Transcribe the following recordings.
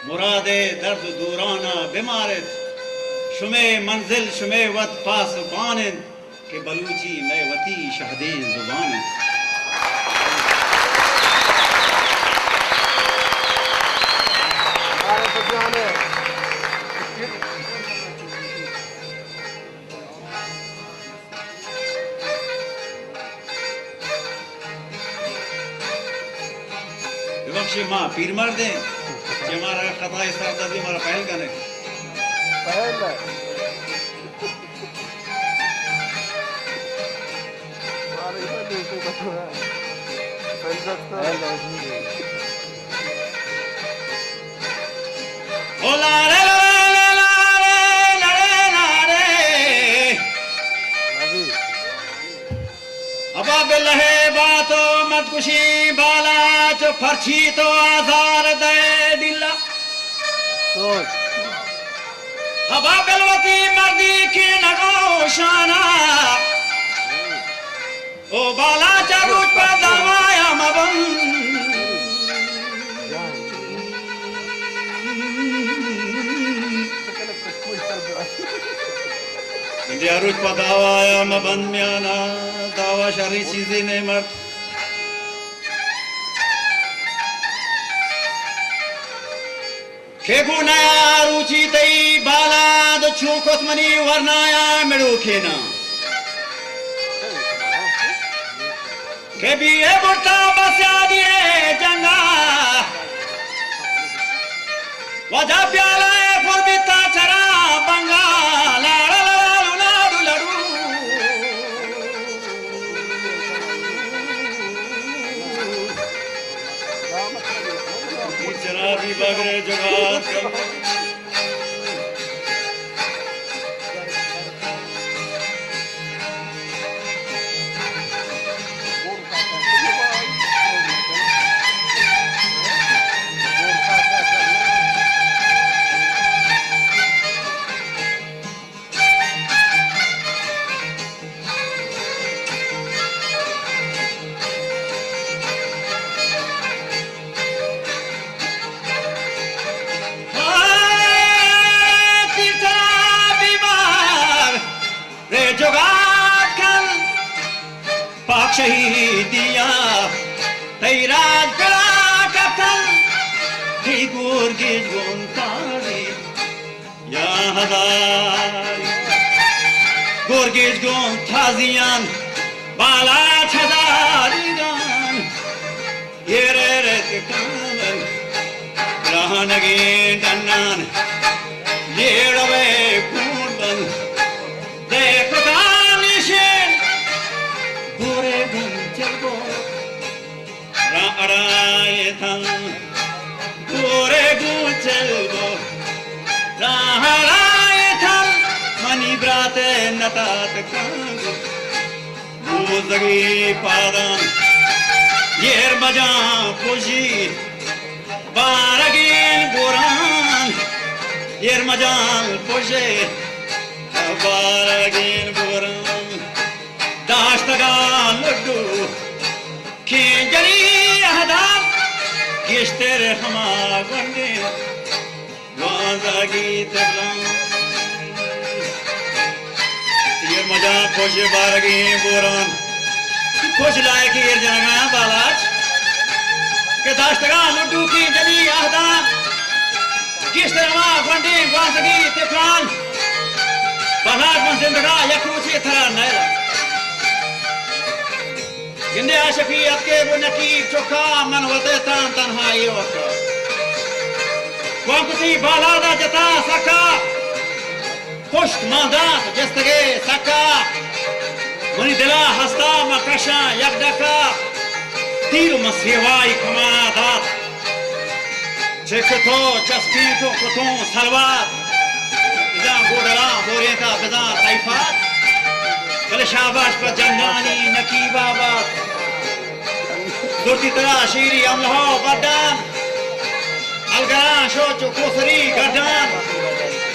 मुरादे दर्द दूराना बीमारत शुमे मंजिल शुमे वत पास पानिन के बलूची मैं वती शहदे जुबान विवक्षी माँ पीर मर दे जे हमारा खता इस तरह से हमारा पहल करने पहल अबा बिलहे बातो मत कुशी बाला जो फर्ची तो आजार दे दिला हवा बिलवती मर्दी की नगोशाना ओ बाला चारूट पर दवाया मबन इंडिया रूट पर दवाया मबन म्याना दावा शरी चीजें ने मर्द खेगु नया रुचि तई बाला दो छुकोस मनी वरनाया मेड़ो खेना के भी ये बुढ़ा बसा दिए जंगा वजह प्याला है फुरबिता चरा बंगा लाडू लाडू लाडू चरा भी बगरे जुगात शहीदिया तैराज करा कतल ही गोर के गोंतारी या हदार गोर के गोंताजियान बाला छदारी गान ये रे के कामन रहनगे डन्नान ये रवे कुंडन देखो दानिशेन गोरे गुंचलबो राराये थन गोरे गुंचलबो राराये थन मनी ब्राते नतात कांगो मुजगी पादन येर बजा खुशी बारगिन बोरान येर मजाल पोशे बारगिन बोरान दाश्तगा लड्डू खींजरी अहदाम किश्तर हमा गंडे वाज़ागी तबलां ये मजा पोशे बारगी बोरान पोश लाए की एर जनागा बालाच के दाश्तगा लड्डू खींजरी अहदाम किश्तर हमा गंडे वाज़ागी तबलां बालाच मन जिंदगा यकरूची थरा नैला जिंदे आशकी आपके वो नकीब चौका मन वते तान तन्हाई वका वाकुती बालादा जता सका पुष्ट मादात जस्तगे सका मनी दिला हस्ता मकशा यकदका तीर मसेवाई कमादात चेकतो चस्पीतो कुतों सलवात इधर गोडला बोरेता बिदा ताइफात कल शाबाश पर जन्नानी नकीबा बात दुर्ती तरह शीरी अमलहो बदान अलगरा शोचो कोसरी गर्दान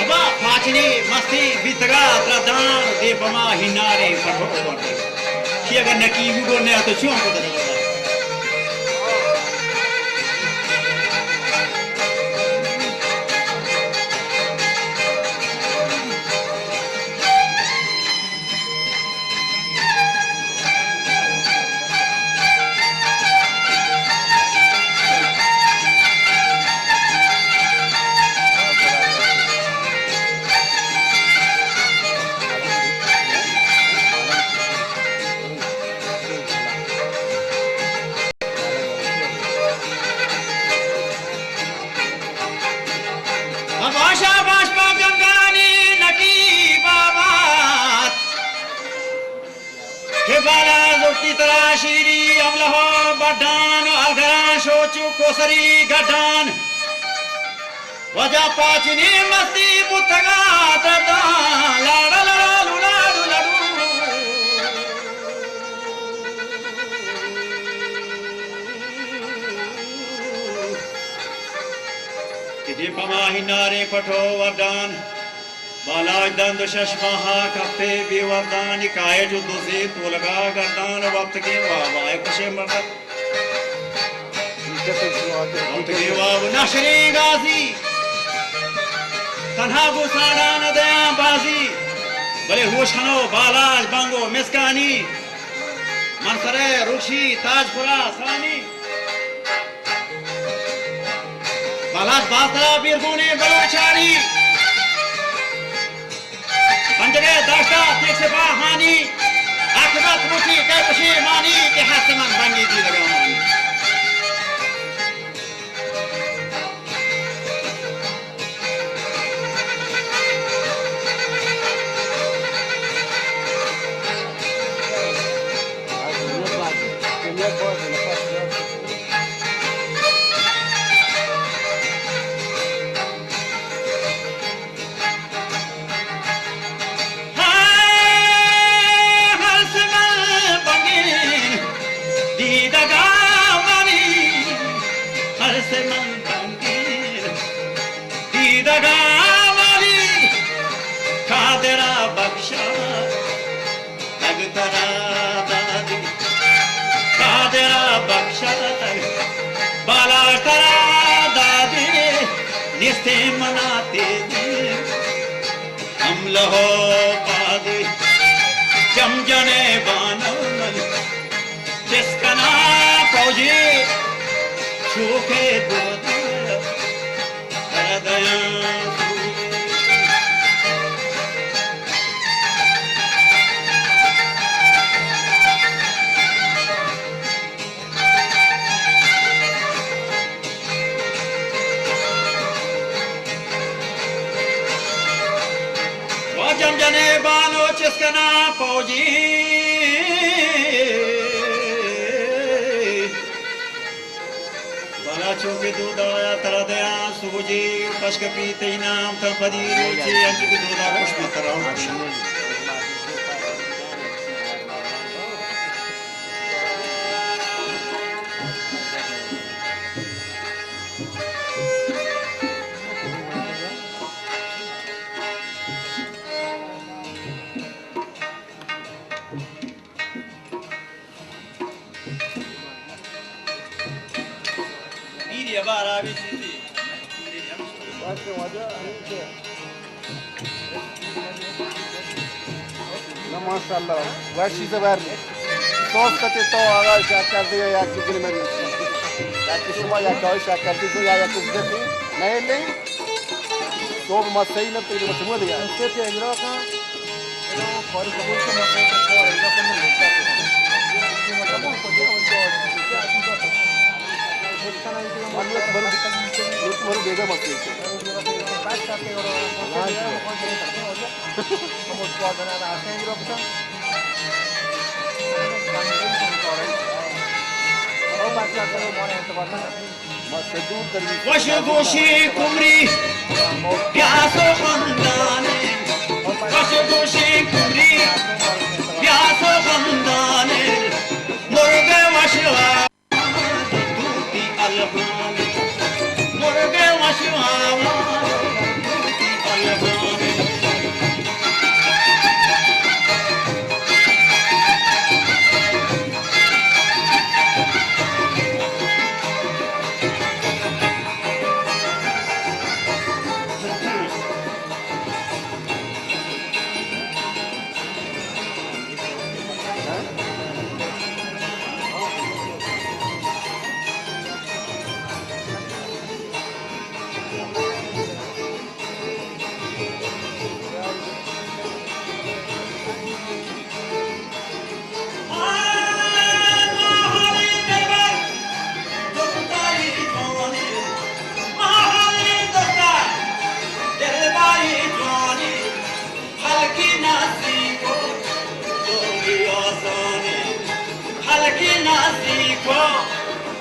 अबा फाचनी मस्ती बितगा त्रदान दे बमा हिनारे पठो पठो कि अगर नकीबू को ने तो क्यों पता नहीं बचू कोसरी गडान वजह पाचनी मस्ती बुतगा ददान लाड़ा लाड़ू लाड़ू लाड़ू किदी पमाही नारे पठो वरदान बालाज दंद शशमाहा कप्पे बेवरदान काये जो दोसे तो लगा गर्दान वक्त के वाह कशे मर्द वक्त के वाह नशरे गाजी तन्हा गुसाड़ा न दया बाजी बले होशनो बालाज बांगो मिसकानी मनसरे रुशी ताजपुरा सानी बालाज बातरा बीरगुने बलोचारी पंजरे दास्ता तेसे बाहानी आखिरत मुठी कई पशेमानी के हासमन बंगी दी लगानी निस्ते मनाते हम लहो पादे जमजने बानमन जिसका ना फौजी सूखे दूध हृदय जमजने बानो चिस्कना फौजी बाला चौके दूध आया तरा दया सूजी पश्क पीते नाम था पदी रोजी अंक की दूधा कुछ मत रहो Maşallah. Başıyı da vermiş. Sos katı to ağır şeker diyor ya ki bilmem. Ya ki şuma ya koy şeker diyor ya ki bize ne le? To masayı ne pide başıma diyor. İşte egro ka. Egro kori kabul se masayı ka to egro ka ne lekta. Tamam ko diyor onu बेगा मत बात करते और como puedo nada hacer yo pues o बात करते हो मोने तो बात मत दूर कर वशगोशी कुमरी प्यासो खंदाने वशगोशी कुमरी प्यासो खंदाने मुर्गे वशवा दूती अलबाने मुर्गे वशवा दूती अलबाने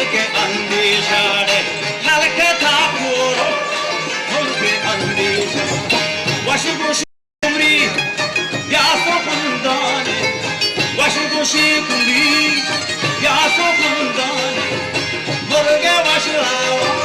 हल्के अंदेशा हल्के था पूरो हल्के अंदेशा वशगुशी कुमरी यासो कुंदाने वशगुशी कुमरी यासो कुंदाने मुर्गे वशरावा